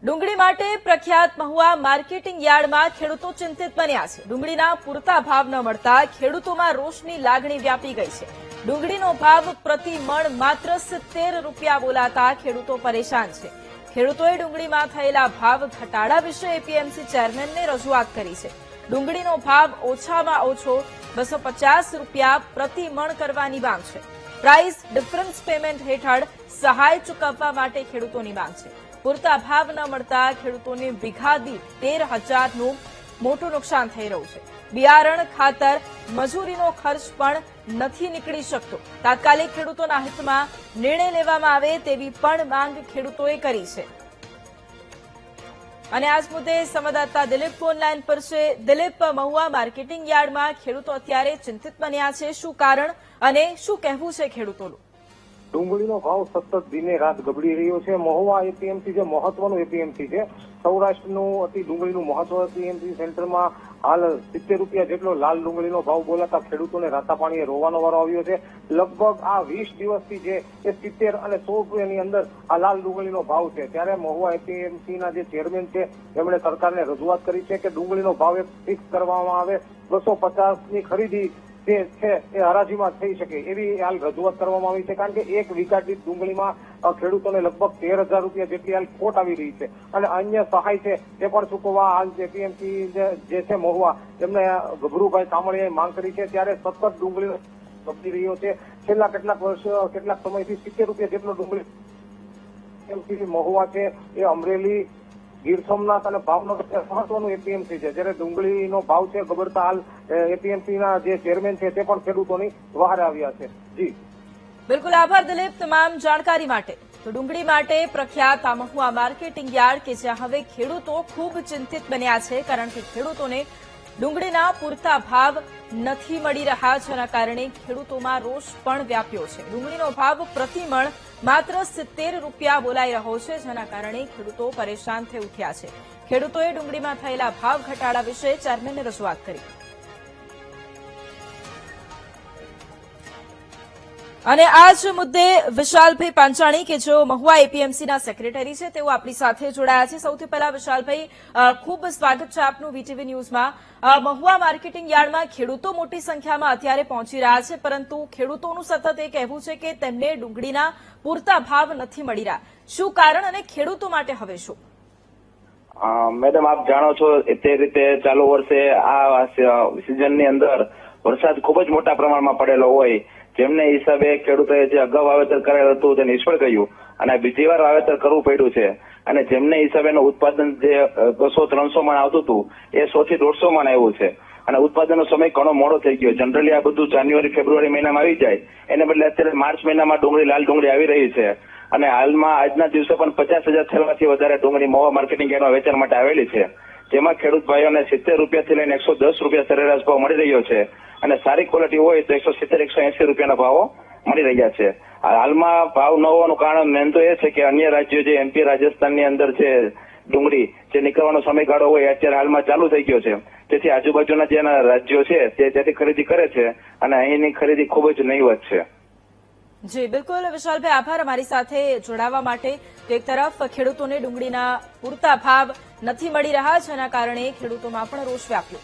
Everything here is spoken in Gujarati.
ડુંગળી માટે પ્રખ્યાત મહુવા માર્કેટિંગ યાર્ડમાં ખેડૂતો ચિંતિત બન્યા છે। ડુંગળીના પૂરતા ભાવ ન મળતા ખેડૂતોમાં રોષની લાગણી વ્યાપી ગઈ છે। ડુંગળીનો ભાવ પ્રતિ મણ માત્ર 70 રૂપિયા બોલાતા ખેડૂતો પરેશાન છે। ખેડૂતોએ ડુંગળીમાં થયેલા ભાવ ઘટાડા વિશે એપીએમસી ચેરમેનને રજૂઆત કરી છે। ડુંગળીનો ભાવ ઓછામાં ઓછો 250 રૂપિયા પ્રતિ મણ કરવાની માંગ છે। પ્રાઇસ ડિફરન્સ પેમેન્ટ હેઠળ સહાય ચૂકવવા માટે ખેડૂતોની માંગ છે। પૂરતા ભાવ ન મળતા ખેડૂતોને વીઘા દીઠ 13,000નું મોટું નુકસાન થઈ રહ્યું છે। બિયારણ, ખાતર, મજૂરીનો ખર્ચ પણ નથી નીકળી શકતો। તાત્કાલિક ખેડૂતોના હિતમાં નિર્ણય લેવામાં આવે તેવી પણ માંગ ખેડૂતોએ કરી છે। અને આજ મુદ્દે સંવાદદાતા દિલીપ ફોનલાઈન પર છે। દિલીપ, મહુવા માર્કેટિંગ યાર્ડમાં ખેડૂતો અત્યારે ચિંતિત બન્યા છે, શું કારણ અને શું કહેવું છે ખેડૂતોનું? ડુંગળીનો ભાવ સતત દિને રાત ગબડી રહ્યો છે। મહુવા એપીએમસી જે મહત્વનું એપીએમસી છે, સૌરાષ્ટ્રનું અતિ ડુંગળીનું મહત્વ એપીએમસી સેન્ટરમાં હાલ 70 રૂપિયા જેટલો લાલ ડુંગળીનો ભાવ બોલાતા ખેડૂતોને રાતા પાણીએ રોવાનો વારો આવ્યો છે। લગભગ આ 20 દિવસથી જે 70 અને 100 રૂપિયાની અંદર આ લાલ ડુંગળીનો ભાવ છે। ત્યારે મહુવા એપીએમસીના જે ચેરમેન છે એમણે સરકારને રજૂઆત કરી છે કે ડુંગળીનો ભાવ એક ફિક્સ કરવામાં આવે, 250ની ખરીદી જે છે એ હરાજીમાં થઈ શકે એવી હાલ રજૂઆત કરવામાં આવી છે। કારણ કે એક વીઘા દીઠ ડુંગળીમાં ખેડૂતોને લગભગ 13,000 રૂપિયા જેટલી હાલ ખોટ આવી રહી છે અને અન્ય સહાય છે તે પણ ચૂકવવા હાલ એપીએમસી જે છે મહુવા એમને ગભરુભાઈ કામળિયાએ માંગ કરી છે। ત્યારે સતત ડુંગળી વધી રહ્યો છે। છેલ્લા કેટલાક સમયથી 70 રૂપિયા જેટલો ડુંગળી એપીએમસી મહુવા છે એ અમરેલી, ગીર સોમનાથ અને ભાવનગર મહત્વનું એપીએમસી છે। જ્યારે ડુંગળીનો ભાવ છે ગબડતા હાલ એપીએમસીના જે ચેરમેન છે તે પણ ખેડૂતોની વહારે આવ્યા છે। જી બિલકુલ, આભાર દિલીપ તમામ જાણકારી માટે। તો ડુંગળી માટે પ્રખ્યાત આ મહુવા માર્કેટિંગ યાર્ડ કે જ્યાં હવે ખેડૂતો ખૂબ ચિંતિત બન્યા છે, કારણ કે ખેડૂતોને ડુંગળીના પૂરતા ભાવ નથી મળી રહ્યા, જેના કારણે ખેડૂતોમાં રોષ પણ વ્યાપ્યો છે। ડુંગળીનો ભાવ પ્રતિ મણ માત્ર 70 રૂપિયા બોલાઈ રહ્યો છે, જેના કારણે ખેડૂતો પરેશાન થઈ ઉઠ્યા છે। ખેડૂતોએ ડુંગળીમાં થયેલા ભાવ ઘટાડા વિશે ચેરમેનને રજૂઆત કરી અને આ જ મુદ્દે વિશાલભાઈ પાંચાણી કે જેઓ મહુવા એપીએમસીના સેક્રેટરી છે તેઓ આપણી સાથે જોડાયા છે। સૌથી પહેલા વિશાલભાઈ, ખૂબ સ્વાગત છે આપનું વીટીવી ન્યૂઝમાં। મહુવા માર્કેટિંગ યાર્ડમાં ખેડૂતો મોટી સંખ્યામાં અત્યારે પહોંચી રહ્યા છે, પરંતુ ખેડૂતોનું સતત એ કહેવું છે કે તેમને ડુંગળીના પૂરતા ભાવ નથી મળી રહ્યા। શું કારણ અને ખેડૂતો માટે હવે શું? મેડમ, આપ જાણો છો તે રીતે ચાલુ વર્ષે આ સિઝનની અંદર વરસાદ ખૂબ જ મોટા પ્રમાણમાં પડેલો હોય, જેમને હિસાબે ખેડૂતોએ જે અગાઉ વાવેતર કરેલ હતું તે નિષ્ફળ ગયું અને બીજી વાર વાવેતર કરવું પડ્યું છે। અને જેમને હિસાબેનું ઉત્પાદન જે 200-300 મણ આવતું હતું એ 100 થી 150 મણ આવ્યું છે અને ઉત્પાદનનો સમય ઘણો મોડો થઈ ગયો। જનરલી આ બધું જાન્યુઆરી, ફેબ્રુઆરી મહિનામાં આવી જાય, એને બદલે અત્યારે માર્ચ મહિનામાં ડુંગળી, લાલ ડુંગળી આવી રહી છે અને હાલમાં આજના દિવસે પણ 50,000 થેલાથી વધારે ડુંગળી મહુવા માર્કેટિંગ યાર્ડમાં વેચાણ માટે આવેલી છે, જેમાં ખેડૂત ભાઈઓને 70 રૂપિયાથી લઈને 110 રૂપિયા સરેરાશ ભાવ મળી રહ્યો છે અને સારી ક્વોલિટી હોય તો 170-180 રૂપિયાના ભાવો મળી રહ્યા છે। હાલમાં ભાવ ન હોવાનું કારણ મેન તો એ છે કે અન્ય રાજ્યો જે એમપી, રાજસ્થાનની અંદર છે ડુંગળી જે નીકળવાનો સમયગાળો હોય અત્યારે હાલમાં ચાલુ થઈ ગયો છે, તેથી આજુબાજુના જે રાજ્યો છે તે ત્યાંથી ખરીદી કરે છે અને અહીંની ખરીદી ખૂબ જ નહીવત છે। જી બિલકુલ વિશાલભાઈ, આભાર અમારી સાથે જોડાવા માટે। તો એક તરફ ખેડૂતોને ડુંગળીના પૂરતા ભાવ નથી મળી રહ્યા, જેના કારણે ખેડૂતોમાં પણ રોષ વ્યાપ્યો।